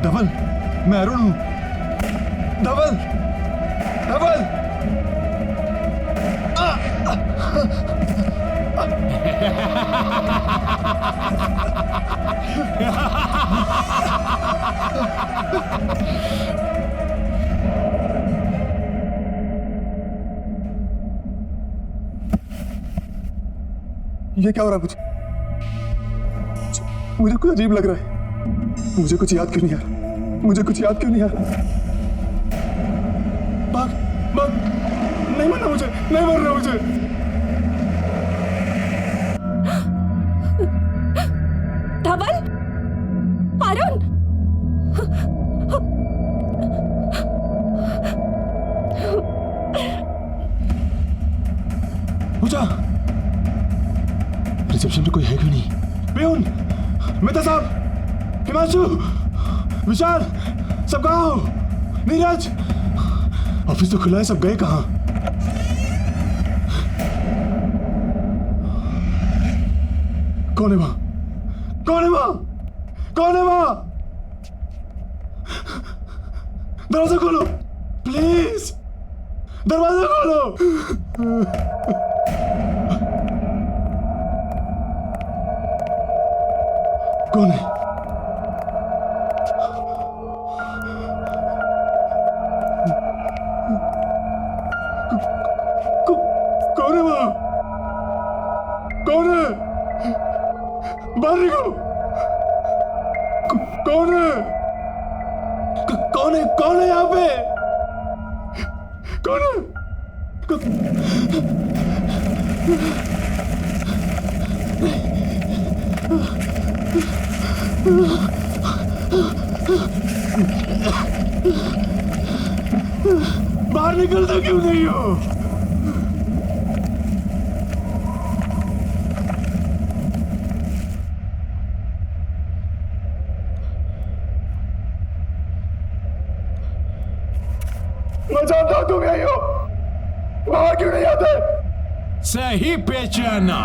धवल, मैं अरुण हूं। धवल, धवल। ये क्या हो रहा है? मुझे कुछ अजीब लग रहा है। मुझे कुछ याद क्यों नहीं आ रहा? मुझे कुछ याद क्यों नहीं आ रहा? भाग, भाग। नहीं मरना मुझे, नहीं मरना मुझे। धवल, अरुण, पूजा, रिसेप्शन पे कोई है क्यों नहीं? पियून, मेहता साहब, हिमांशु, विशाल, सब कहाँ हो? नीरज, ऑफिस तो खुला है, सब गए कहाँ? कौन है वहां? कौन है वहां? कौन है वहां? दरवाजा खोलो, प्लीज, दरवाजा खोलो। कौन है? कौन है वहां? कौन है? बाहर निकलो। कौन है? कौन है? कौन है यहाँ पे? कौन है? बाहर निकलता क्यों नहीं हो? मैं जानता हूं तुम यही हो। बाहर क्यों नहीं आते? सही पहचाना।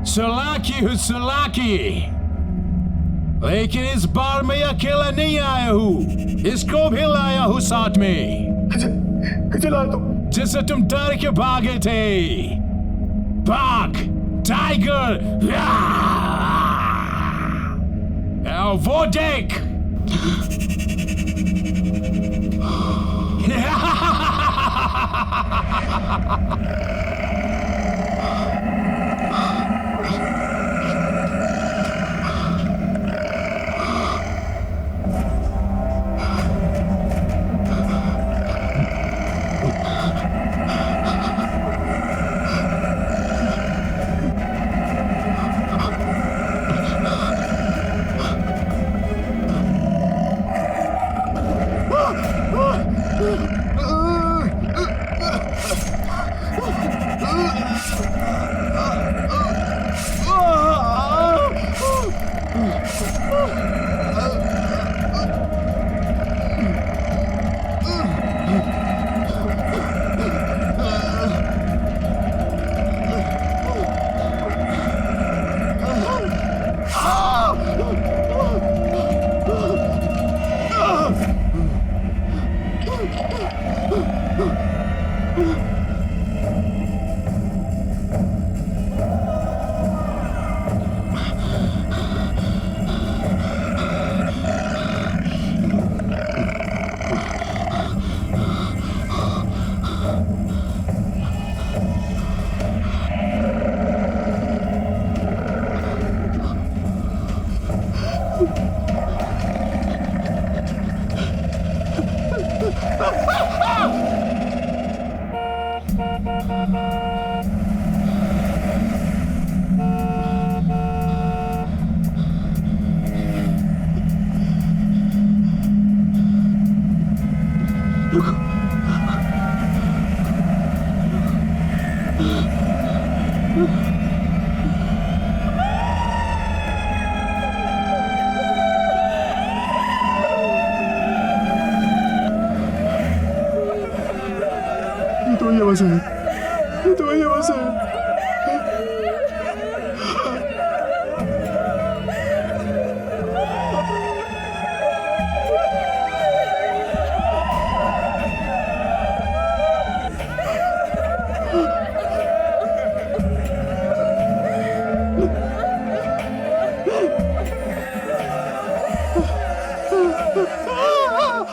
सुलाकी हूँ सुलाकी, लेकिन इस बार मैं अकेला नहीं आया हूँ, इसको भी लाया हूँ साथ में। किसे लाया तुम? जिससे तुम डर के भागे थे। भाग, टाइगर। वो देख। तो ये बस है, तो ये बस है।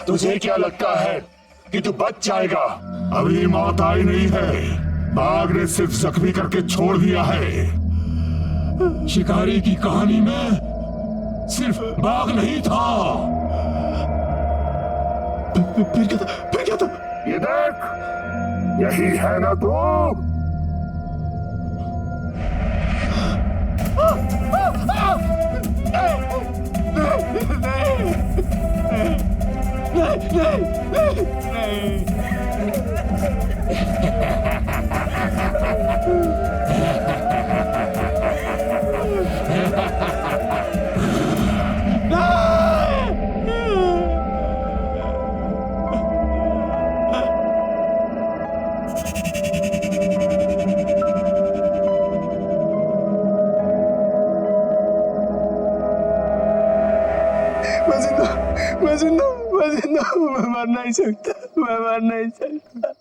तुझे क्या लगता है कि तू बच जाएगा? अभी मौत आई नहीं है, बाघ ने सिर्फ जख्मी करके छोड़ दिया है। शिकारी की कहानी में सिर्फ बाघ नहीं था। फिर क्या था? फिर क्या था? ये देख, यही है ना तू? मैं मर नहीं सकता, मैं मर नहीं सकता।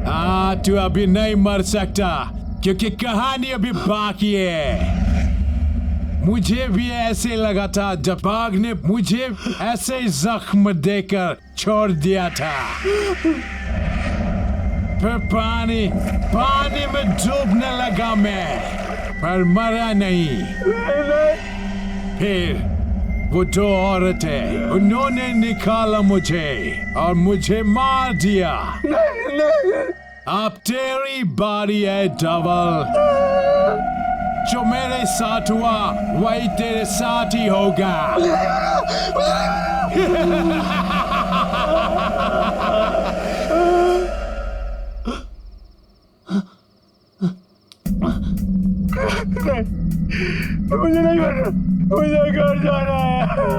हाँ, तू अभी नहीं मर सकता क्योंकि कहानी अभी बाकी है। मुझे भी ऐसे लगा था जब बाघ ने मुझे ऐसे जख्म देकर छोड़ दिया था। फिर पानी में डूबने लगा मैं, पर मरा नहीं। फिर वो दो औरतें, उन्होंने निकाला मुझे और मुझे मार दिया। अब तेरी बारी है डबल। जो मेरे साथ हुआ वही तेरे साथ ही होगा। मुझे नहीं मरना, मुझे घर जाना है।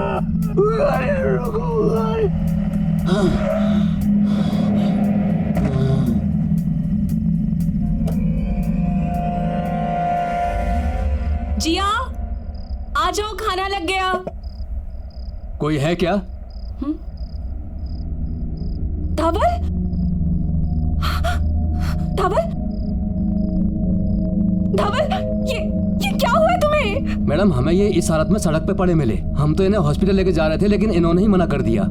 जिया, आ जाओ, खाना लग गया। कोई है क्या? धवल, धवल, धवल, ये क्या हुआ तुम्हें? मैडम, हमें ये इस हालत में सड़क पे पड़े मिले। हम तो इन्हें हॉस्पिटल लेके जा रहे थे, लेकिन इन्होंने ही मना कर दिया।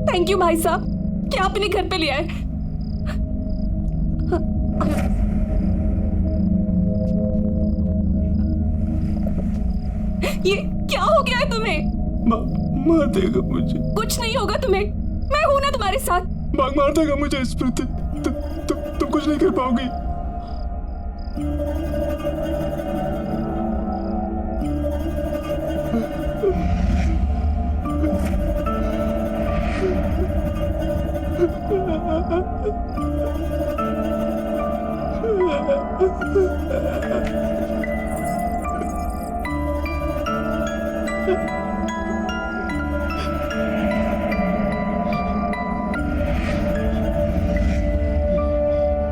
थैंक यू भाई साहब, क्या अपने घर पे ले आए। ये क्या हो गया है तुम्हें? मार देगा मुझे। कुछ नहीं होगा तुम्हें, मैं हूं ना तुम्हारे साथ। बाघ मार देगा मुझे स्मृति। तुम कुछ नहीं कर पाओगी।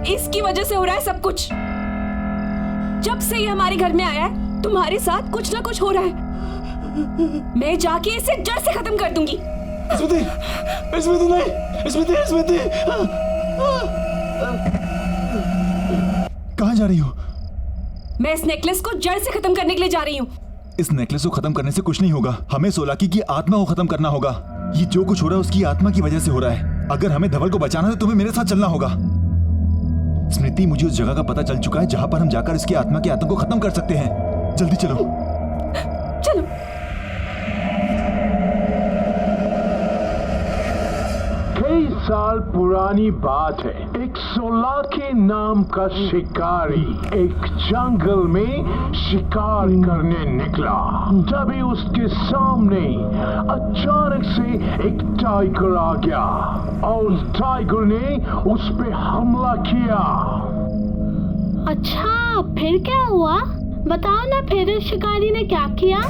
इसकी वजह से हो रहा है सब कुछ। जब से ये हमारे घर में आया है, तुम्हारे साथ कुछ ना कुछ हो रहा है। मैं जाके इसे जड़ से खत्म कर दूंगी। स्मृति, स्मृति नहीं, स्मृति, स्मृति। कहाँ जा रही हो? मैं इस नेकलेस को जड़ से खत्म करने के लिए जा रही हूँ। इस नेकलेस को खत्म करने से कुछ नहीं होगा। हमें सोलाकी की आत्मा को खत्म करना होगा। ये जो कुछ हो रहा है उसकी आत्मा की वजह से हो रहा है। अगर हमें धवल को बचाना है तो तुम्हें मेरे साथ चलना होगा। स्मृति, मुझे उस जगह का पता चल चुका है जहां पर हम जाकर इसकी आत्मा के आतंक को खत्म कर सकते हैं। जल्दी चलो। चलो। कई साल पुरानी बात है। एक सोलाकी नाम का शिकारी एक जंगल में शिकार करने निकला। तभी उसके सामने अचानक से एक टाइगर आ गया और उस टाइगर ने उस पे हमला किया। अच्छा, फिर क्या हुआ? बताओ ना, फिर शिकारी ने क्या किया?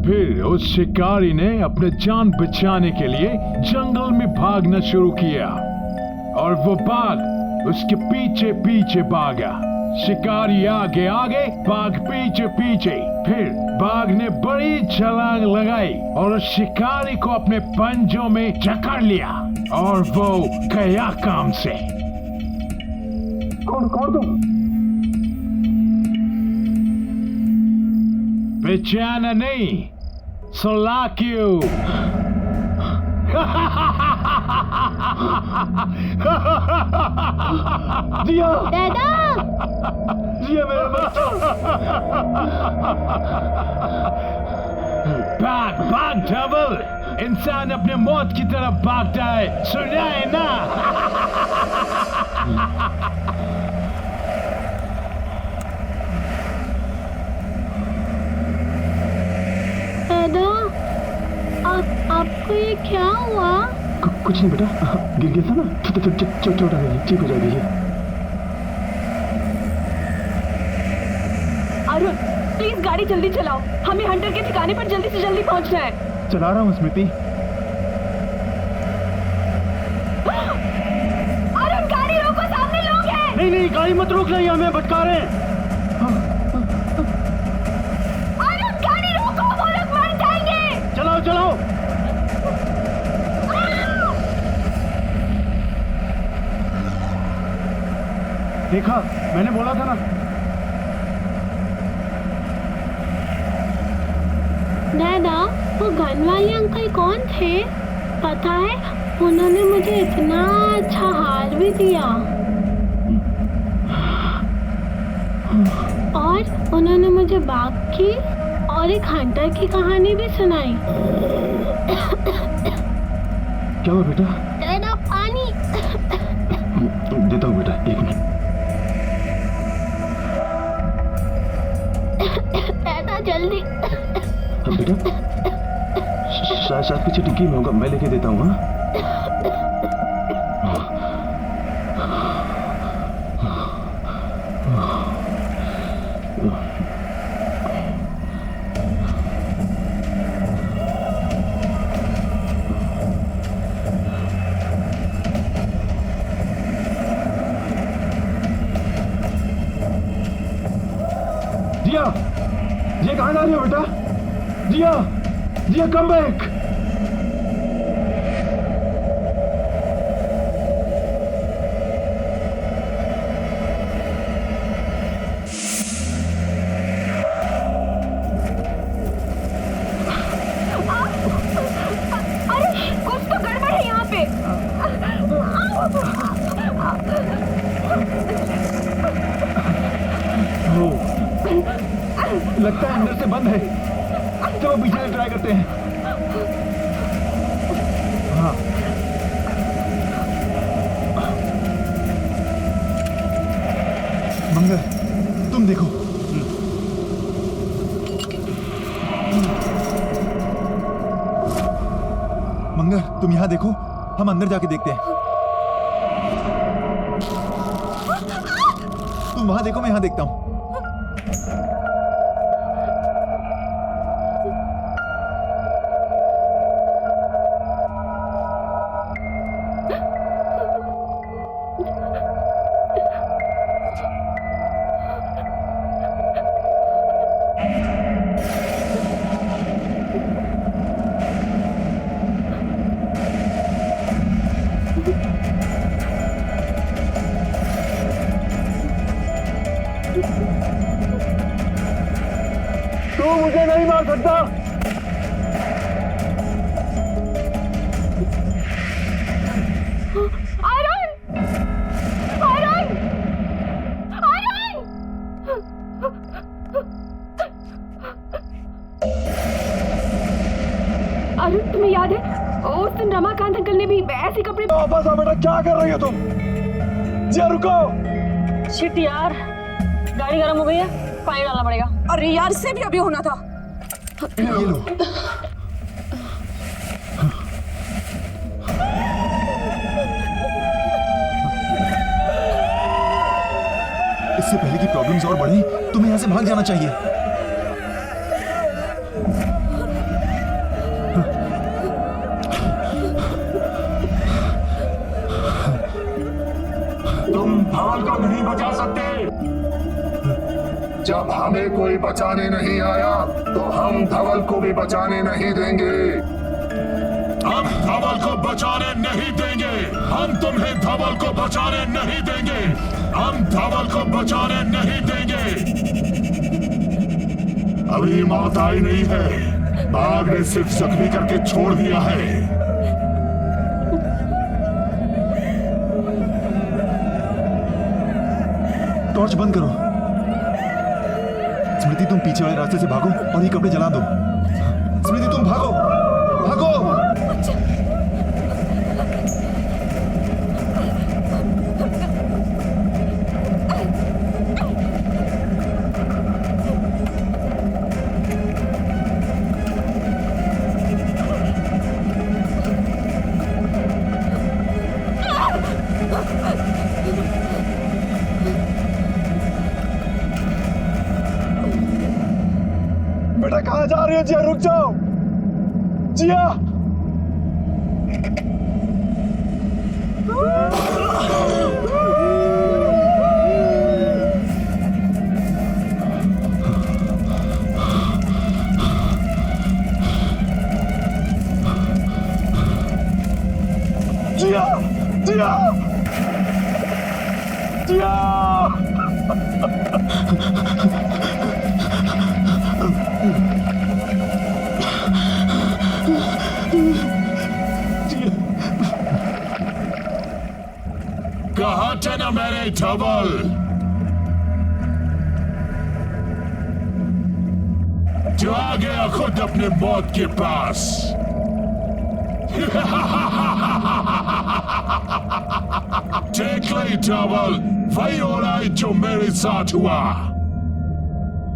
फिर उस शिकारी ने अपने जान बचाने के लिए जंगल में भागना शुरू किया और वो बाघ उसके पीछे पीछे भागा। शिकारी आगे आगे, बाघ पीछे पीछे। फिर बाघ ने बड़ी छलांग लगाई और उस शिकारी को अपने पंजों में जकड़ लिया और वो गया काम से। कौन तुम? बेचाना नहीं, सुला क्यों? जिया दादा जिया मेरा बच्चा। भाग भाग डबल, इंसान अपने मौत की तरफ भागता है, सुना है ना? दादा आपको ये क्या हुआ? कुछ नहीं बेटा, गिर गया था ना, चोट आ गई, ठीक हो जाएगी। अरुण प्लीज गाड़ी जल्दी चलाओ, हमें हंटर के ठिकाने पर जल्दी से जल्दी पहुंचना है। चला रहा हूँ स्मृति। अरुण गाड़ी रोको, सामने लोग हैं। नहीं गाड़ी मत रोक रही, हमें भटका रहे हैं। अरुण गाड़ी रोको, वो लोग मर जाएंगे। चलाओ। देखा, मैंने बोला था ना। दादा वो गन वाले अंकल कौन थे? पता है उन्होंने मुझे इतना अच्छा हार भी दिया और उन्होंने मुझे बाघ की और एक हंटर की कहानी भी सुनाई। क्या हुआ बेटा? दादा पानी। देता हूँ बेटा, 1 मिनट। दादा जल्दी। बेटा शायद पीछे डिग्गी में होगा, मैं लेके देता हूँ। जिया कहाँ जा रही हो बेटा? जिया कम बैक। अरे कुछ तो गड़बड़ है यहाँ पे। लगता है अंदर से बंद है। चलो पीछे से ट्राई करते हैं। हाँ मंगल तुम देखो। मंगल तुम यहाँ देखो, हम अंदर जाके देखते हैं। तुम वहां देखो, मैं यहाँ देखता हूँ। तू मुझे नहीं मार सकता। अरुण तुम्हें याद है उस दिन रमाकांत अंकल ने भी ऐसे कपड़े। वापस आ बेटा, क्या कर रही हो तुम? जिया रुको। शिट यार, गाड़ी गर्म हो गई है, पानी डालना पड़ेगा। अरे यार इससे भी अभी होना था। ये लो। इससे पहले कि प्रॉब्लम्स और बढ़े, तुम्हें यहाँ से भाग जाना चाहिए। तुम धवल को नहीं बचा सकते। जब हमें कोई बचाने नहीं आया तो हम धवल को भी बचाने नहीं देंगे। हम धवल को बचाने नहीं देंगे। हम तुम्हें धवल को बचाने नहीं देंगे। हम धवल को बचाने नहीं देंगे। अभी मौत आई नहीं है, बाघ ने सिर्फ जख्मी करके छोड़ दिया है। टॉर्च बंद करो। स्मृति तुम पीछे वाले रास्ते से भागो और ये कपड़े जला दो। स्मृति तुम भागो भागो। बेटा कहाँ जा रही हो? जिया रुक जाओ। जिया जिया जिया जिया कहा था ना मेरे धवल, जो आ गया खुद अपने मौत के पास। देख ले धवल, वही हो रहा है जो मेरे साथ हुआ।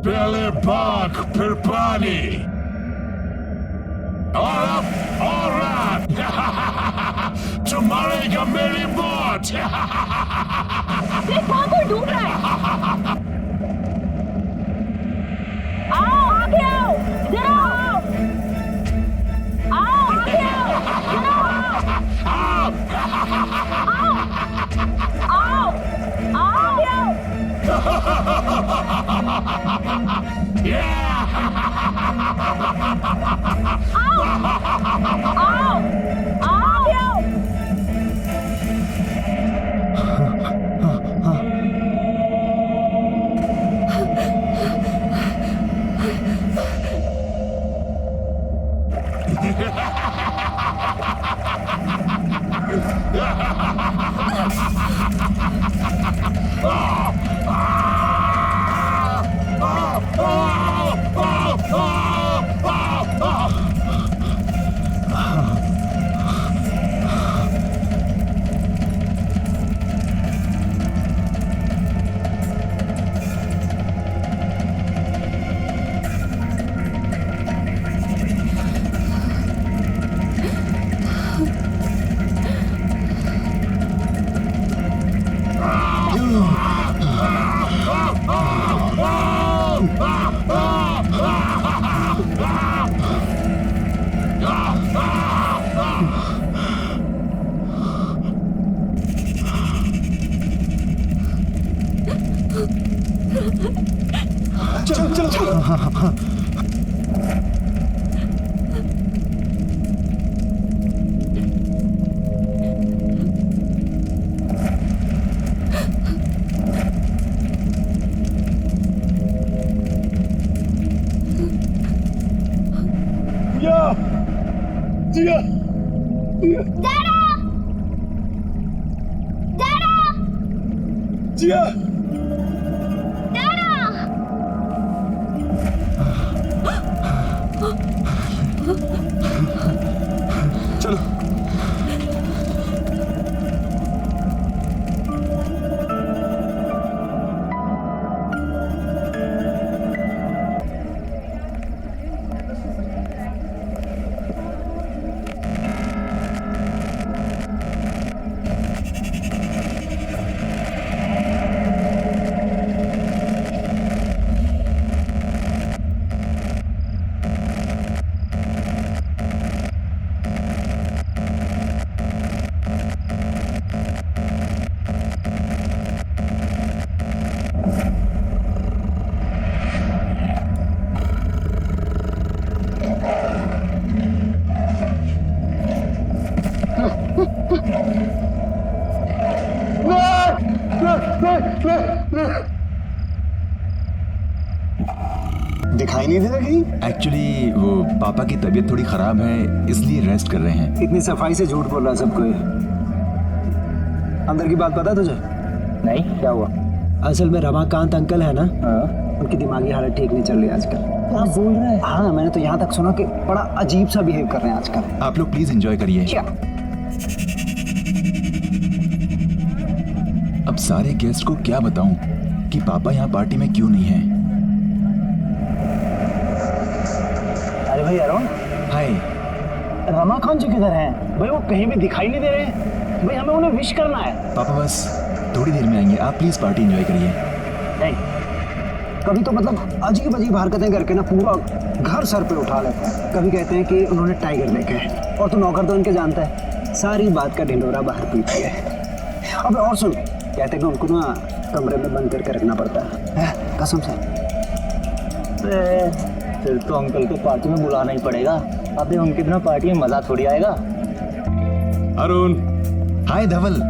पहले बाघ फिर पानी और अब और रात। तुम्हारेगा मेरी मौत। देख वहां कोई ढूंढ रहा है। आओ आगे आओ, जरा आओ। आओ आगे आओ, जरा आओ। आओ आओ आओ दिखाई नहीं दे रहा कहीं? एक्चुअली वो पापा की तबीयत थोड़ी खराब है, इसलिए रेस्ट कर रहे हैं। इतनी सफाई से झूठ बोल रहा है सबको ये। अंदर की बात पता है तुझे? नहीं, क्या हुआ? असल में रमाकांत अंकल है ना, उनकी दिमागी हालत ठीक नहीं चल रही आजकल। क्या बोल रहे हैं? हाँ, मैंने तो यहाँ तक सुना कि बड़ा अजीब सा बिहेव कर रहे हैं आजकल। आप लोग प्लीज एंजॉय करिए। क्या? अब सारे गेस्ट को क्या बताऊं कि पापा यहाँ पार्टी में क्यों नहीं है। अरे भाई अरुण, हाय। रमाकांत जी किधर हैं? भाई वो कहीं भी दिखाई नहीं दे रहे हैं। भाई हमें उन्हें विश करना है। पापा बस थोड़ी देर में आएंगे, आप प्लीज पार्टी एंजॉय करिए। नहीं, कभी तो मतलब अजीब अजीब हरकतें करके ना पूरा घर सर पे उठा लेते हैं। कभी कहते हैं कि उन्होंने टाइगर देखा है, और तो नौकर तो उनके जानता है, सारी बात का ढिंडोरा बाहर पीछे है। अबे और सुन, कहते हैं कि उनको ना कमरे में बंद करके रखना पड़ता है, कसम से। फिर तो अंकल को पार्टी में बुलाना ही पड़ेगा। अबे उनके बिना पार्टी में मजा थोड़ी आएगा। Arun, hi Dhaval.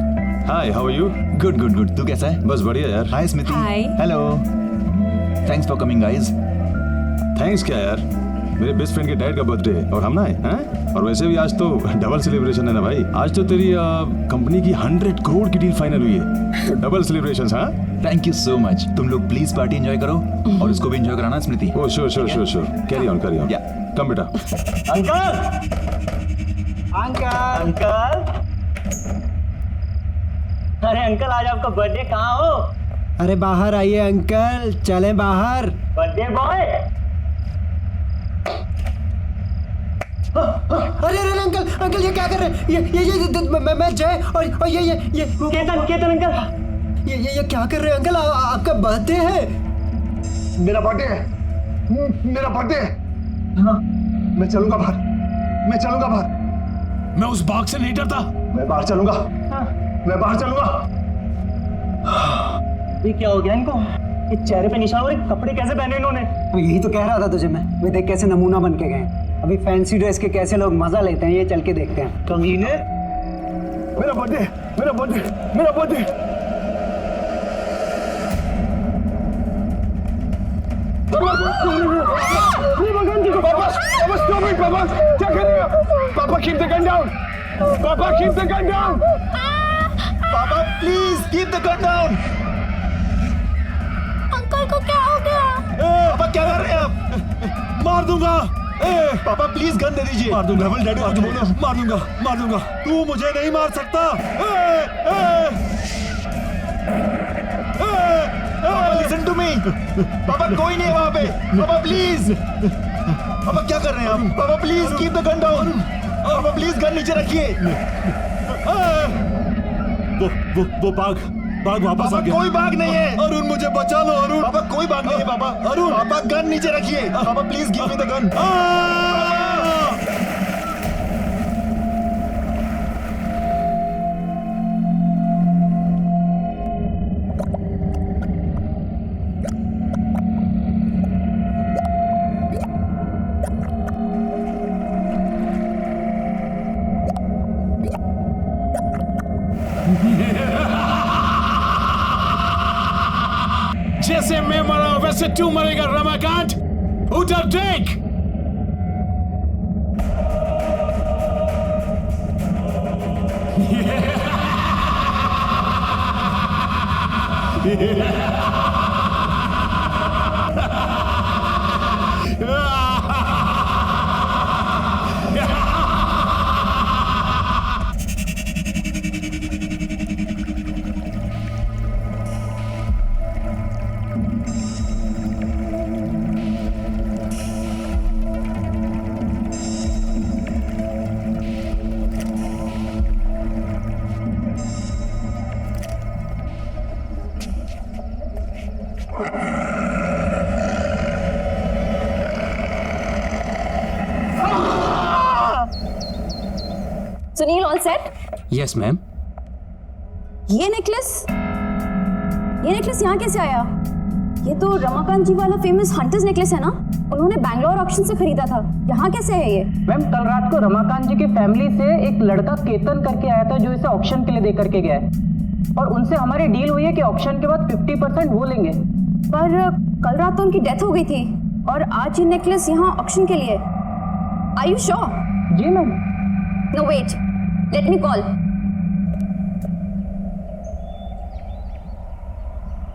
Hi, how are you? Good good good, तू कैसा है? बस बढ़िया यार। Hi Smiti. Hi. Hello. Thanks for coming guys. Thanks क्या यार, मेरे बेस्ट फ्रेंड के डैड का बर्थडे है और हम ना हैं। और वैसे भी आज तो डबल सेलिब्रेशन है ना भाई। आज तो तेरी कंपनी की 100 करोड़ की डील फाइनल हुई है, तो डबल सेलिब्रेशंस। हाँ, थैंक यू सो मच। तुम लोग प्लीज पार्टी एंजॉय करो और इसको भी एंजॉय कराना Smriti. Oh sure sure sure sure, carry on carry on. Yeah come बेटा। अंकल, अंकल, अंकल, अरे अंकल आज आपका बर्थडे, कहाँ हो? अरे बाहर आइए अंकल, चलें बाहर। Birthday boy. अरे अरे अंकल, अंकल ये क्या कर रहे हैं? ये मैं जय और ये केतन, केतन अंकल, ये क्या कर रहे हैं अंकल? आपका बर्थडे है। मेरा बर्थडे है, मेरा बर्थडे है। हाँ, मैं चलूंगा बाहर, मैं चलूंगा बाहर। मैं उस बाग से नहीं डरता। मैं बाहर चलूंगा, मैं बाहर चलूंगा। ये क्या हो गया इनको? ये चेहरे पे निशान और ये कपड़े कैसे पहने इन्होंने? तो यही तो कह रहा था तुझे मैं, वे देख कैसे नमूना बन के गए। अभी फैंसी ड्रेस के कैसे लोग मजा लेते हैं, ये चल के देखते हैं। कमीने। मेरा बर्थडे, मेरा बर्थडे, मेरा बर्थडे। पापा stop it, पापा क्या कर रहे हो? पापा keep the gun down, पापा keep the gun down, पापा please keep the gun down. Uncle को क्या हो गया? पापा क्या कर रहे हैं आप? मार दूंगा। पापा प्लीज गन दे दीजिए। मार दूंगा, डबल डैडी मार दूंगा, मार दूंगा, मार दूंगा। तू मुझे नहीं मार सकता। Listen to me. पापा कोई नहीं है वहां पे। पापा प्लीज। पापा क्या कर रहे हैं आप? पापा please keep the gun down. पापा प्लीज गन नीचे रखिए। वो बाग वापस आ गया। कोई बाग नहीं है। अरुण मुझे बचा लो अरुण। पापा कोई बाग नहीं है। पापा अरुण। पापा गन नीचे रखिए। पापा please give me the gun. जैसे मैं मरा वैसे तू मरेगा रमाकांत। उधर देख। Sunil all set? Yes ma'am. ये नेकलेस यहाँ कैसे आया? ये तो रमाकांत जी वाला फेमस हंटर्स नेकलेस है ना? उन्होंने बैंगलोर ऑक्शन से खरीदा था। यहाँ कैसे है ये? मैम कल रात को रमाकांत जी की फैमिली से एक लड़का केतन करके आया था जो इसे ऑक्शन के लिए दे करके गया है, और उनसे हमारी डील हुई है कि ऑक्शन के बाद 50% वो लेंगे। पर कल रात तो उनकी डेथ हो गई थी और आज ये नेकलेस यहाँ ऑक्शन के लिए। Are you sure? जी ma'am. No wait, let me call.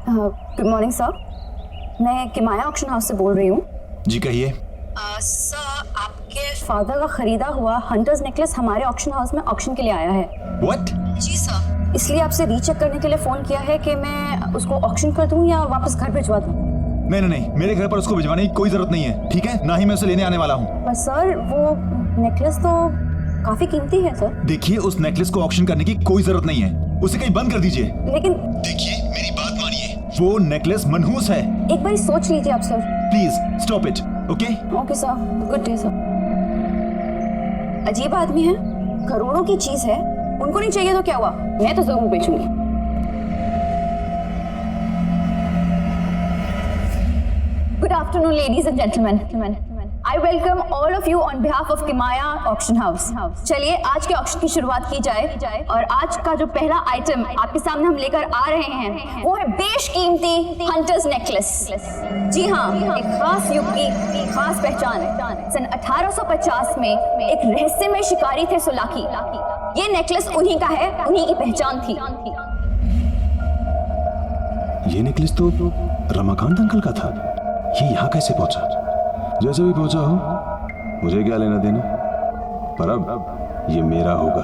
Good morning sir, मैं किमाया ऑक्शन हाउस से बोल रही हूँ। जी कहिए। सर, आपके फादर का खरीदा हुआ हंटर्स नेकलेस हमारे ऑक्शन हाउस में ऑक्शन के लिए आया है। व्हाट? जी सर, इसलिए आपसे रीचेक करने के लिए फोन किया है कि मैं उसको ऑक्शन कर दूं या वापस घर भिजवा दूं। नहीं नहीं नहीं, मेरे घर पर उसको भिजवाने की कोई जरूरत नहीं है, ठीक है? ना ही मैं उसे लेने आने वाला हूँ। पर सर, वो नेकलेस तो काफी कीमती है सर। देखिए, उस नेकलेस को ऑक्शन करने की कोई जरूरत नहीं है, उसे कहीं बंद कर दीजिए। लेकिन देखिए, मेरी बात मानिए, वो नेकलेस मनहूस है। एक बार सोच लीजिए आप sir. Please stop it. Okay okay sir, good day sir. अजीब आदमी है, करोड़ों की चीज है, उनको नहीं चाहिए तो क्या हुआ, मैं तो जरूर बेचूंगी। Good afternoon, ladies and gentlemen. I welcome all of you on behalf of Kimaya Auction House. चलिए आज के ऑक्शन की शुरुआत की जाए और आज का जो पहला आइटम आपके सामने हम लेकर आ रहे हैं वो है बेशकीमती हंटर्स नेकलेस। जी हाँ, एक खास युग की खास पहचान। सन 1850 में एक रहस्यमय शिकारी थे सोलाकी। ये नेकलेस उन्हीं का है, उन्हीं की पहचान थी। ये नेकलेस तो रमाकांत अंकल का था। ये यहाँ कैसे पहुंचा? जैसे भी पहुंचा हो, मुझे क्या लेना देना, पर अब ये मेरा होगा।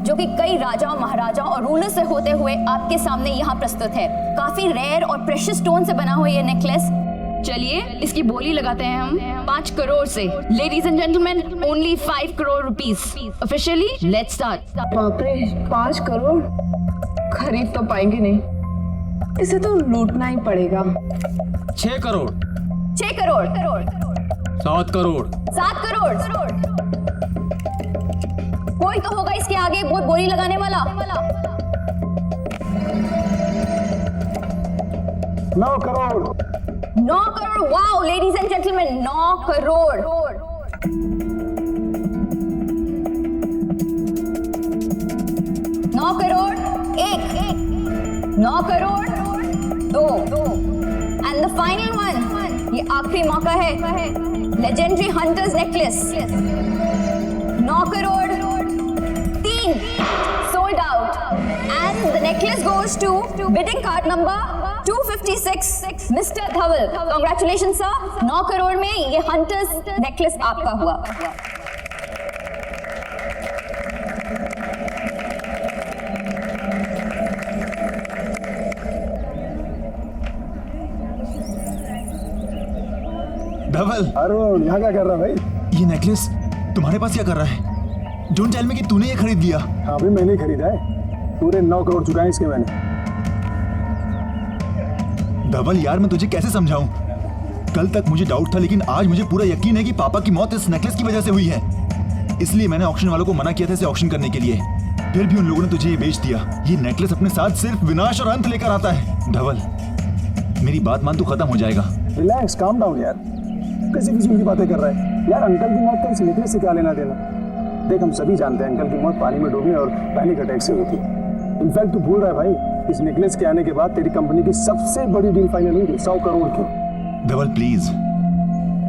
जो कि कई राजाओं, महाराजाओं और रूलर से होते हुए आपके सामने यहाँ प्रस्तुत है। काफी रेयर और प्रेशियस स्टोन से बना हुआ ये नेकलेस। चलिए इसकी बोली लगाते हैं हम 5 करोड़ से। Ladies and gentleman, only 5 crore rupees. Officially let's start. बाप रे, 5 करोड़ खरीद तो पाएंगे नहीं, इसे तो लूटना ही पड़ेगा। 6 करोड़। 6 करोड़। 7 करोड़। 7 करोड़। कोई तो होगा इसके आगे बहुत बोली लगाने वाला। 9 crore. 9 crore. Wow ladies and gentleman, 9 crore. 9 crore. 1। 9 crore. 2। And the final one, ये आखिरी मौका है। Legendary hunters necklace, 9 crore. 3। Sold out. And the necklace goes to bidding card number 256, mister Dhawal. Congratulation sir, 9 crore में ये हंटर्स नेकलेस आपका हुआ। धवल, अरुण यहाँ क्या कर रहा है भाई? ये नेकलेस तुम्हारे पास क्या कर रहा है? डोंट टेल मी कि तूने ये खरीद लिया। हाँ भाई, मैंने खरीदा है। पूरे 9 करोड़ चुकाए इसके मैंने। धवल यार, मैं तुझे कैसे समझाऊं? कल तक मुझे डाउट था, लेकिन आज मुझे पूरा यकीन है कि पापा की मौत इस नेकलेस की वजह से हुई है। इसलिए मैंने ऑक्शन वालों को मना किया था इसे ऑक्शन करने के लिए, फिर भी उन लोगों ने तुझे ये बेच दिया। ये नेकलेस अपने साथ सिर्फ विनाश और अंत लेकर आता है। धवल, मेरी बात मान, तू खत्म हो जाएगा। रिलैक्स, काम डाउन यार। कैसी फिजूल की बातें कर रहा है यार? अंकल की मौत का इस नेकलेस से क्या लेना देना? देख, हम सभी जानते हैं अंकल की मौत पानी में डूबने और पैनिक अटैक से होती है। इनफैक्ट तू भूल रहा है भाई, इस नेकलेस के आने के बाद तेरी कंपनी की सबसे बड़ी डील फाइनल हुई 100 करोड़ की। धवल प्लीज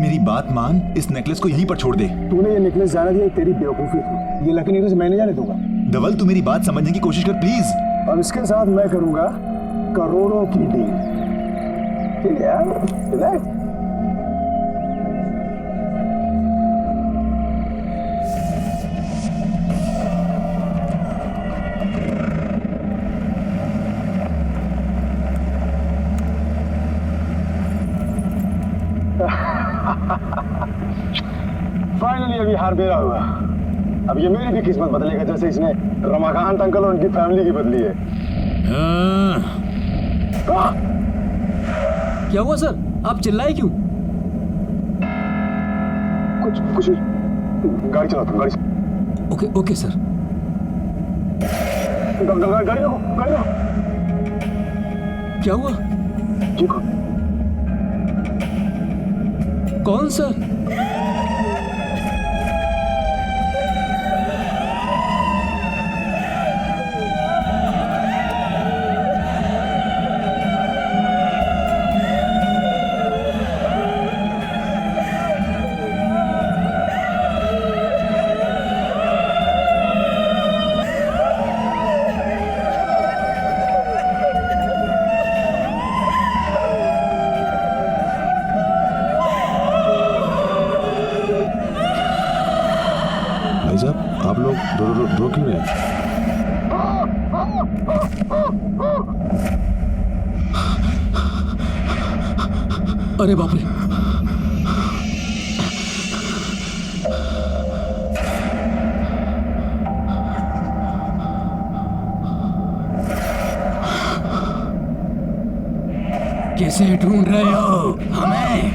मेरी बात मान, इस नेकलेस को यहीं पर छोड़ दे। तूने ये नेकलेस जाने दिया, तेरी बेवकूफी थी। ये लकी नेकलेस मैंने जाने दूंगा। धवल, तू मेरी बात समझने की कोशिश कर प्लीज। और इसके साथ मैं करूंगा करोड़ों की डील। ठीक है यार, रिलैक्स। फाइनली अभी हार मेरा हुआ। अब ये मेरी भी किस्मत बदलेगा, जैसे इसने रमाकांत अंकल और उनकी फैमिली की बदली है। क्या हुआ सर? आप चिल्लाए क्यों? कुछ गाड़ी चलाता हूँ, गाड़ी। Okay sir. गाड़ी रोको। क्या हुआ? देखो। कौन सर? रो क्यों रहे? अरे बाप रे, कैसे ढूंढ रहे हो हमें?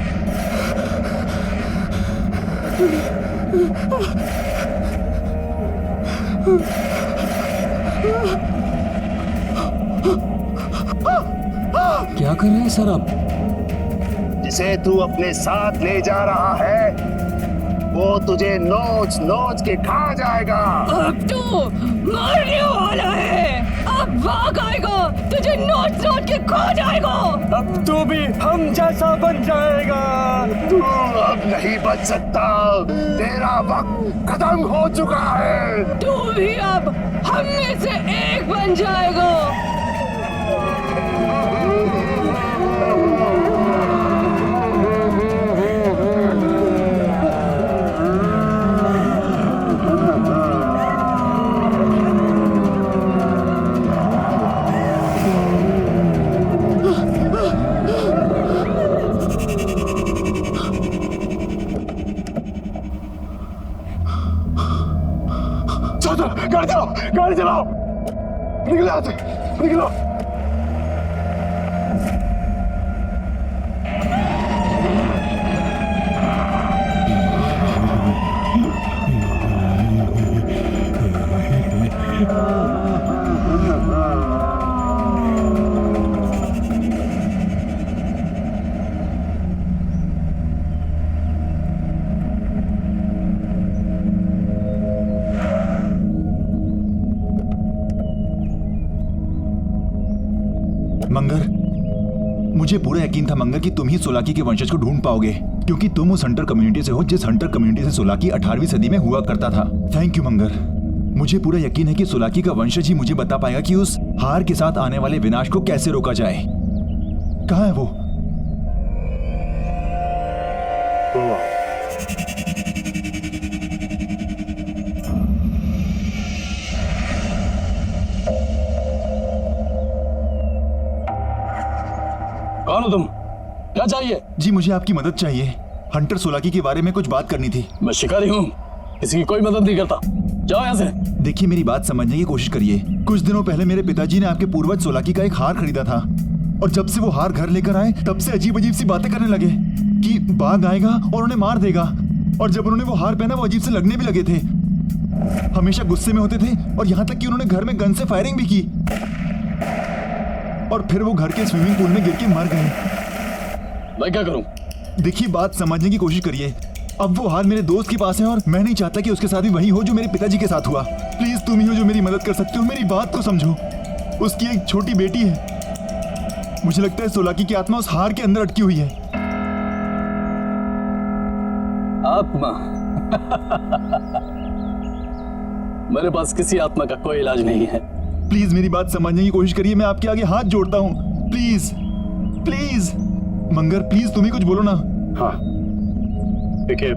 क्या कर रहे हैं सर आप? जिसे तू अपने साथ ले जा रहा है वो तुझे नोच नोच के खा जाएगा। अब तू मरने वाला है, अब भाग आएगा, तुझे नोच नोच के खा जाएगा। अब तू भी हम जैसा बन जाएगा। तू अब नहीं बच सकता, तेरा वक्त खत्म हो चुका है। तू भी अब हम में से एक बन जाएगा। गाड़ी चलाओ, गाड़ी चलाओ, निकलो यहाँ से, निकलो। मंगर, मुझे पूरा यकीन था मंगर कि तुम ही सोलाकी के वंशज को ढूंढ पाओगे, क्योंकि तुम उस हंटर कम्युनिटी से हो जिस हंटर कम्युनिटी से सोलाकी 18वीं सदी में हुआ करता था। थैंक यू मंगर, मुझे पूरा यकीन है कि सोलाकी का वंशज ही मुझे बता पाएगा कि उस हार के साथ आने वाले विनाश को कैसे रोका जाए। कहाँ है वो? कौन हो तुम? क्या चाहिए? जी मुझे आपकी मदद चाहिए। हंटर सोलाकी के बारे में कुछ बात करनी थी। मैं शिकारी हूँ, किसी की कोई मदद नहीं करता। जाओ यहाँ से। देखिए मेरी बात समझने की कोशिश करिए। कुछ दिनों पहले मेरे पिताजी ने आपके पूर्वज सोलाकी का एक हार खरीदा था, और जब से वो हार घर लेकर आए तब से अजीब अजीब सी बातें करने लगे कि बाघ आएगा और उन्हें मार देगा। और जब उन्होंने वो हार पहना वो अजीब से लगने भी लगे थे, हमेशा गुस्से में होते थे, और यहाँ तक कि उन्होंने घर में गन से फायरिंग भी की, और फिर वो घर के स्विमिंग पूल में गिर के मर गए। मैं क्या करूं? देखिए बात समझने की कोशिश करिए। अब वो हार मेरे दोस्त के पास है और मैं नहीं चाहता कि उसके साथ भी वही हो जो मेरे पिताजी के साथ हुआ। प्लीज तुम ही हो जो मेरी मदद कर सकते हो। मेरी बात को समझो। उसकी एक छोटी बेटी है। मुझे लगता है सोलाकी की आत्मा उस हार के अंदर अटकी हुई है। आत्मा? मेरे पास किसी आत्मा का कोई इलाज नहीं है। प्लीज मेरी बात समझने की कोशिश करिए। मैं आपके आगे हाथ जोड़ता हूँ। प्लीज प्लीज मंगर, प्लीज तुम ही कुछ बोलो ना। हाँ देखिए,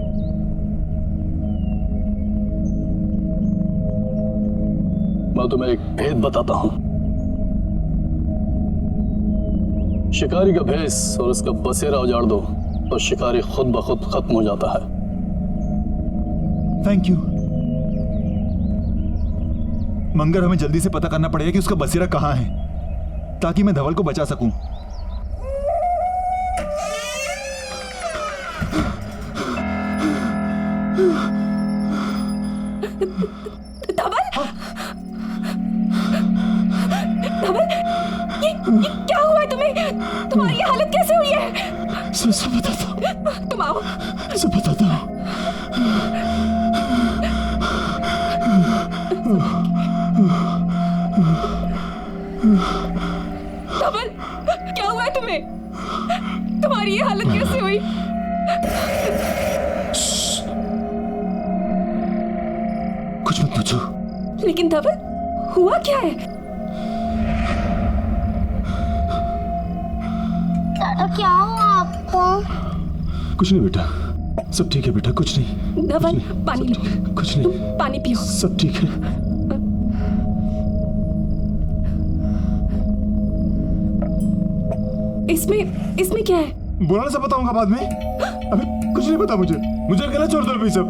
मैं तुम्हें एक भेद बताता हूं। शिकारी का भेस और उसका बसेरा उजाड़ दो तो शिकारी खुद ब खुद खत्म हो जाता है। थैंक यू मंगर, हमें जल्दी से पता करना पड़ेगा कि उसका बसेरा कहाँ है, ताकि मैं धवल को बचा सकूं। ये क्या हुआ है तुम्हें? तुम्हारी ये हालत कैसे हुई है? सब बताता हूँ। तुम आओ। सब बताता हूँ। धवल, क्या हुआ है तुम्हें? तुम्हारी ये हालत कैसे हुई? कुछ मत पूछो। लेकिन धवल, हुआ क्या है? क्या हुआ आपको? कुछ नहीं बेटा, सब ठीक है बेटा, कुछ नहीं। धवल पानी लो, कुछ नहीं, तुम पानी पियो। सब ठीक है। इसमें क्या है? बोलना सब बताऊंगा बाद में। अभी कुछ नहीं पता मुझे अकेला छोड़ दो अभी सब।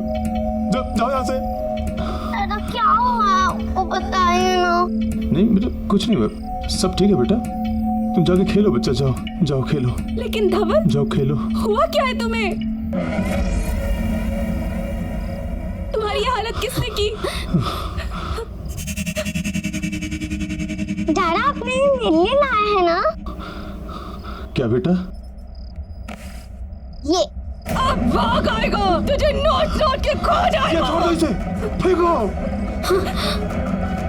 जाओ यहाँ से। दादा क्या हुआ वो बताइए ना। नहीं बेटा कुछ नहीं हुआ, सब ठीक है बेटा। तुम जाके खेलो बच्चा, जाओ खेलो। लेकिन धवल जाओ खेलो। हुआ क्या है तुम्हें? तुम्हारी ये हालत किसने की? दादा आपने मेरे लिए लाया है ना? क्या बेटा? ये अब भाग आएगा, तुझे नोट के खो जाएगा। छोड़ दो इसे, फेंको।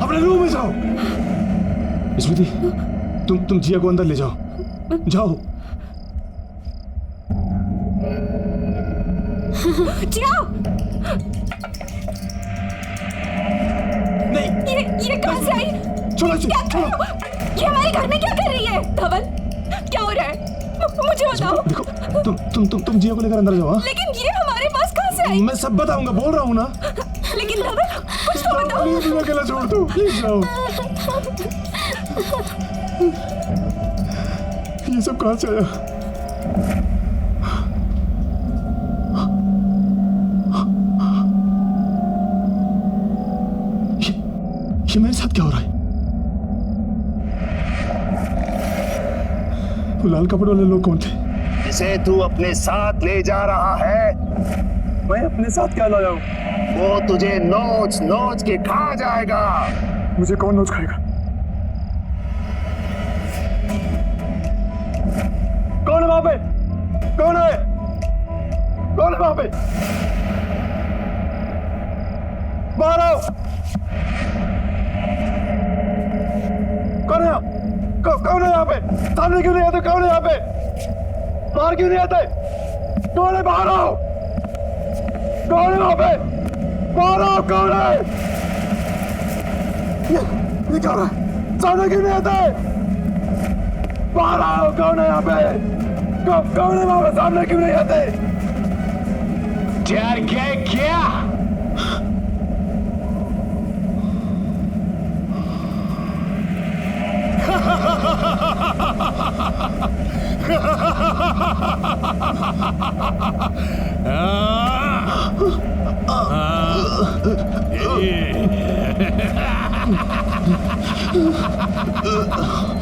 अपने रूम में जाओ। स्मृति तुम जिया को अंदर ले जाओ। जिया नहीं, ये कहां से आई? छोड़ो इसे, छोड़ो। ये हमारे घर में क्या कर रही है? धवल क्या हो रहा है? मुझे बताओ। देखो तुम जिया को लेकर अंदर जाओ। लेकिन ये हमारे पास कहां से आई? मैं सब बताऊंगा, बोल रहा हूँ ना। लेकिन धवल कुछ तो बताओ। प्लीज मुझे अकेला छोड़ दो, प्लीज जाओ। ये सब कहां से आया? ये मेरे साथ क्या हो रहा है? वो लाल कपड़े वाले लोग कौन थे? इसे तू अपने साथ ले जा रहा है? मैं अपने साथ क्या लाया हूँ? वो तुझे नोच नोच के खा जाएगा। मुझे कौन नोच खाएगा? कौन है वहां पे? कौन है वहां पे? बाहर आओ। कौन है यहाँ पे? सामने क्यों नहीं आते? कौन है यहाँ पे? बाहर क्यों नहीं आते? कौन है? बाहर आओ। कौन है वहां पे? बाहर आओ। कौन है? ये क्या हो रहा है? सामने क्यों नहीं आते? बाहर आओ। कौन है यहाँ पे? कौन है वहां पे? सामने क्यों नहीं आते? डर गए क्या?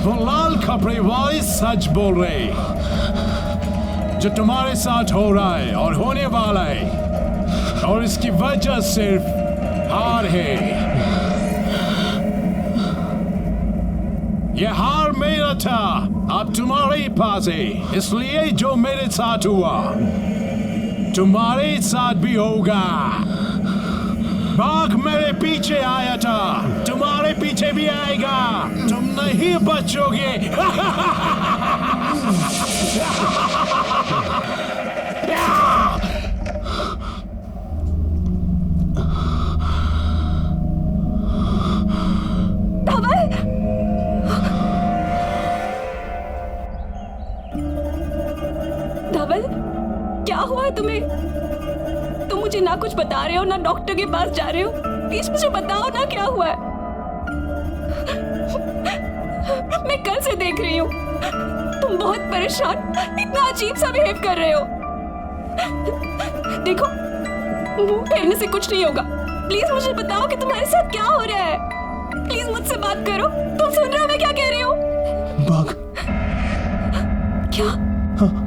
वो लाल कपड़े वाले सच बोल रहे। जो तुम्हारे साथ हो रहा है और होने वाला है, और इसकी वजह सिर्फ हार है। ये हार मेरा था, अब तुम्हारे पास है। इसलिए जो मेरे साथ हुआ तुम्हारे साथ भी होगा। बाघ मेरे पीछे आया था, तुम्हारे पीछे भी आएगा। तुम नहीं बचोगे। धवल क्या हुआ है तुम्हें? तुम मुझे ना कुछ बता रहे हो ना डॉक्टर के पास जा रहे हो। प्लीज मुझे बताओ ना क्या हुआ है। मैं कल से देख रही हूँ तुम बहुत परेशान, इतना अजीब सा बिहेव कर रहे हो। देखो मुंह फेरने से कुछ नहीं होगा। प्लीज मुझे बताओ कि तुम्हारे साथ क्या हो रहा है। प्लीज मुझसे बात करो। तुम सुन रहे हो मैं क्या कह रही हूँ? बाघ। क्या?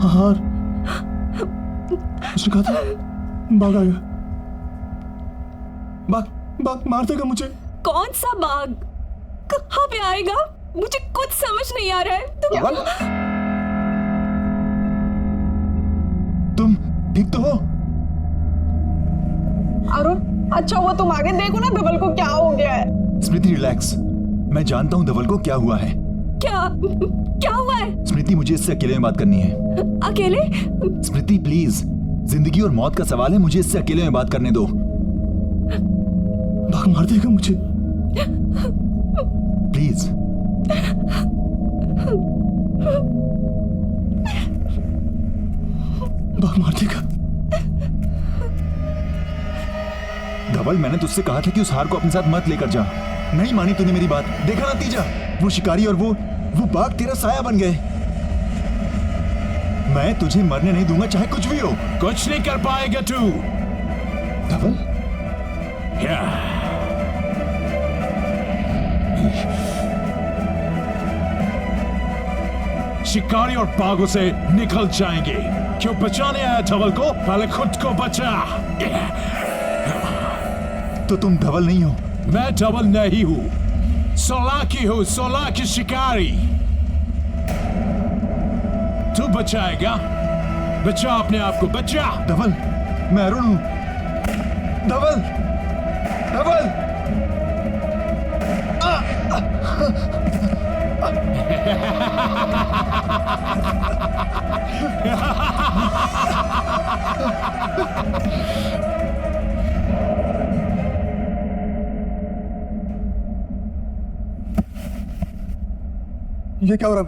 हार। उसने कहा था बाघ आएगा। बाघ मार देगा मुझे। कौन सा बाघ? कहाँ पे आएगा? मुझे कुछ समझ नहीं आ रहा है। तुम ठीक तो हो? अरुण अच्छा हुआ तुम आगे देखो ना धवल को क्या हो गया है। स्मृति रिलैक्स, मैं जानता हूँ धवल को क्या हुआ है। क्या हुआ है? स्मृति मुझे इससे अकेले में बात करनी है। अकेले? स्मृति प्लीज, जिंदगी और मौत का सवाल है, मुझे इससे अकेले में बात करने दो। बाघ मार देगा मुझे प्लीज। बाघ मार देगा। धवल, मैंने तुझसे कहा था कि उस हार को अपने साथ मत लेकर जा। नहीं मानी तूने मेरी बात। देखा नतीजा, वो शिकारी और वो बाघ तेरा साया बन गए। मैं तुझे मरने नहीं दूंगा, चाहे कुछ भी हो। कुछ नहीं कर पाएगा तू। धवल, शिकारी और बाघों से निकल जाएंगे। क्यों बचाने आया धवल को? पहले खुद को बचा। तो तुम धवल नहीं हो? मैं धवल नहीं हूं, सोलाकी हूं, सोलाकी शिकारी। तू बचाएगा? बचा अपने आप को, बचा। धवल, मैं अरुण हूं। धवल, धवल। ये क्या हो रहा है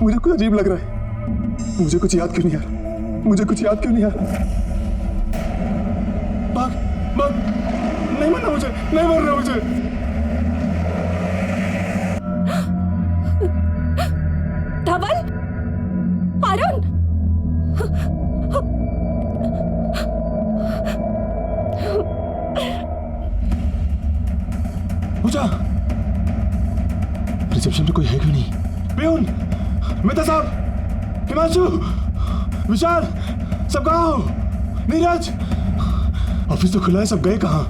मुझे कुछ अजीब लग रहा है। मुझे कुछ याद क्यों नहीं आ रहा? मुझे कुछ याद क्यों नहीं आ रहा? भाग भाग, नहीं मरना मुझे, नहीं मरना मुझे। धवल, अरुण, पूजा, रिसेप्शन पे कोई है क्यों नहीं? पियून, मेहता साहब, हिमांशु, विशाल, सब कहाँ हो? नीरज, ऑफिस तो खुला है, सब गए कहाँ?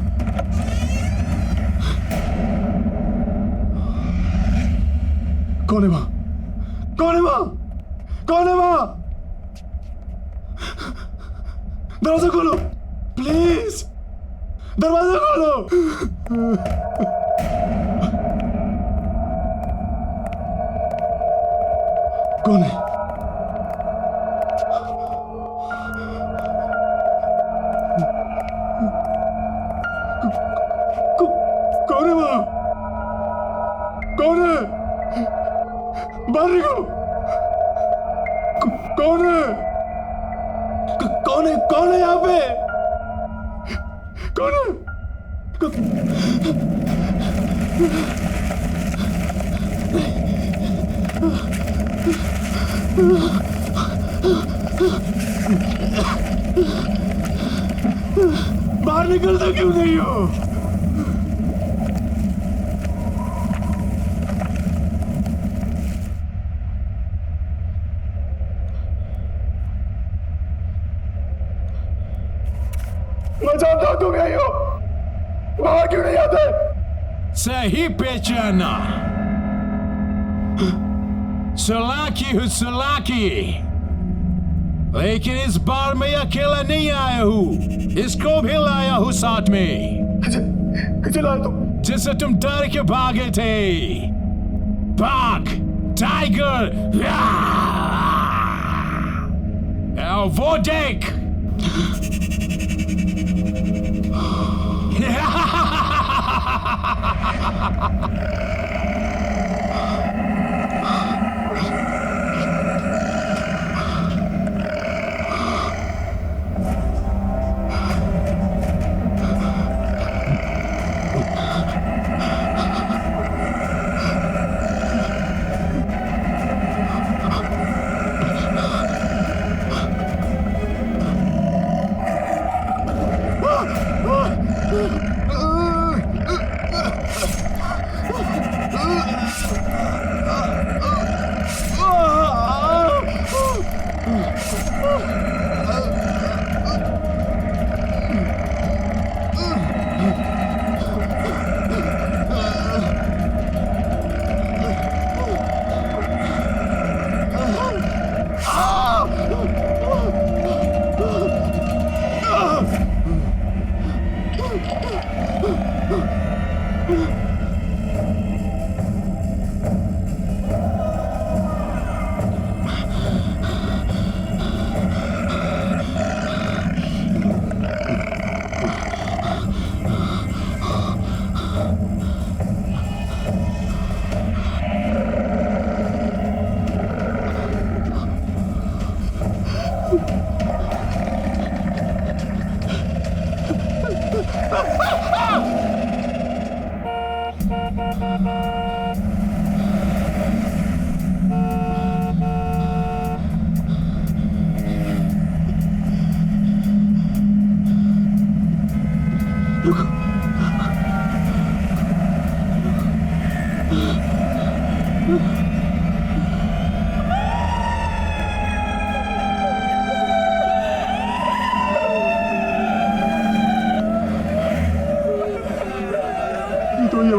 कौन है वहां? कौन है वहां? कौन है वहां? दरवाजा खोलो प्लीज, दरवाजा खोलो। कौन है? कौन है वहां? कौन है? बाहर निकलो। कौन है? कौन है? कौन है यहाँ पे? कौन है? बाहर निकलता क्यों नहीं हो? मैं जानता हूं तुम यही हो, बाहर क्यों नहीं आते? सही पहचाना, सोलाकी हूँ, सोलाकी। लेकिन इस बार मैं अकेला नहीं आया हूँ, इसको भी लाया हूँ साथ में। किसे लाया तुम? जिससे तुम डर के भागे थे। बाघ, टाइगर। वो देख।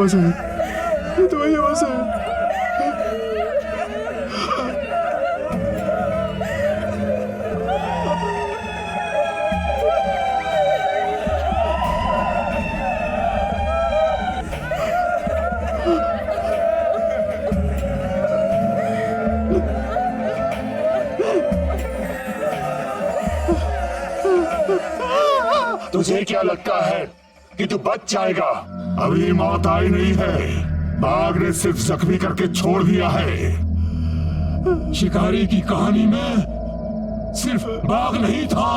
आवाज है, ये तो वही आवाज है। तुझे क्या लगता है कि तू बच जाएगा? अभी मौत आई नहीं है, बाघ ने सिर्फ जख्मी करके छोड़ दिया है। शिकारी की कहानी में सिर्फ बाघ नहीं था।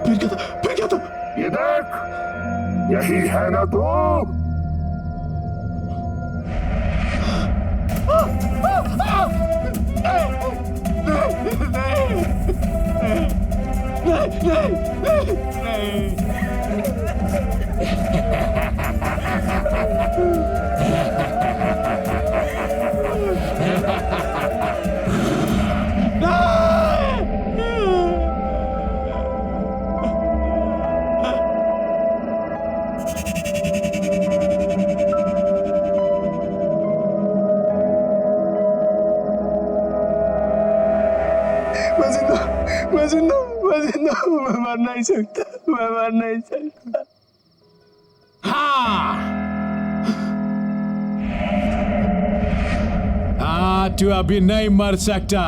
फिर क्या था? ये देख, यही है ना तू? मैं मर नहीं सकता, मैं मर नहीं सकता। हाँ, तू अभी नहीं मर सकता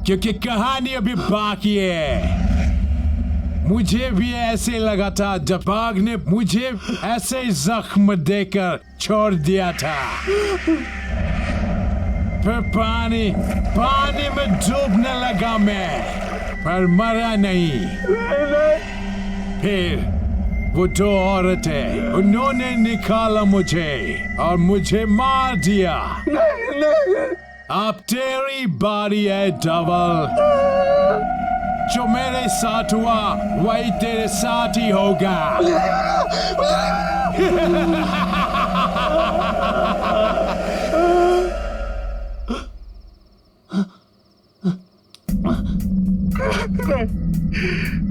क्योंकि कहानी अभी बाकी है। मुझे भी ऐसे लगा था जब बाघ ने मुझे ऐसे जख्म देकर छोड़ दिया था। फिर पानी में डूबने लगा मैं, पर मरा नहीं। फिर वो दो औरतें, उन्होंने निकाला मुझे और मुझे मार दिया। अब तेरी बारी है डबल। जो मेरे साथ हुआ वही तेरे साथ ही होगा।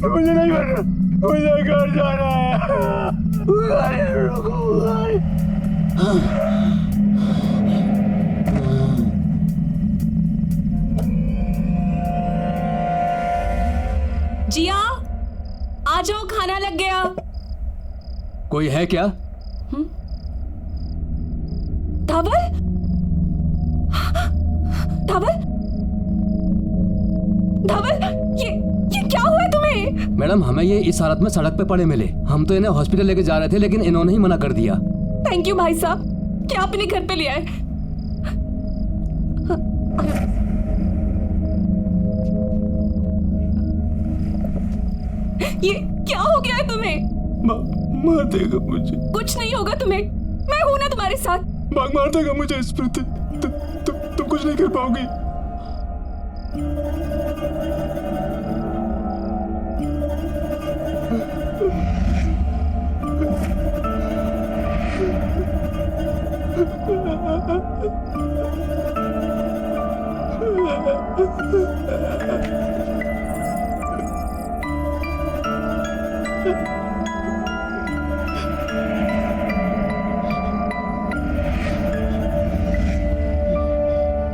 मुझे नहीं मरना, मुझे घर जाना है। जिया, आ जाओ, खाना लग गया। कोई है क्या? धवल, धवल, धवल, ये क्या हुआ तुम्हें? मैडम, हमें ये इस हालत में सड़क पे पड़े मिले। हम तो इन्हें हॉस्पिटल लेके जा रहे थे, लेकिन इन्होंने ही मना कर दिया। थैंक यू भाई साहब, क्या अपने घर पे ले आए। ये क्या हो गया है तुम्हें? मार देगा मुझे। कुछ नहीं होगा तुम्हें, मैं हूं ना तुम्हारे साथ। बाघ मार देगा मुझे स्मृति, तुम कुछ नहीं कर पाओगी।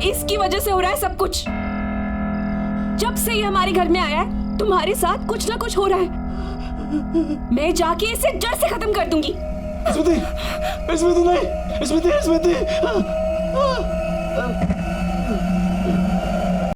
इसकी वजह से हो रहा है सब कुछ। जब से ये हमारे घर में आया है, तुम्हारे साथ कुछ ना कुछ हो रहा है। मैं जाके इसे जड़ से खत्म कर दूंगी। स्मृति, स्मृति नहीं, स्मृति, स्मृति।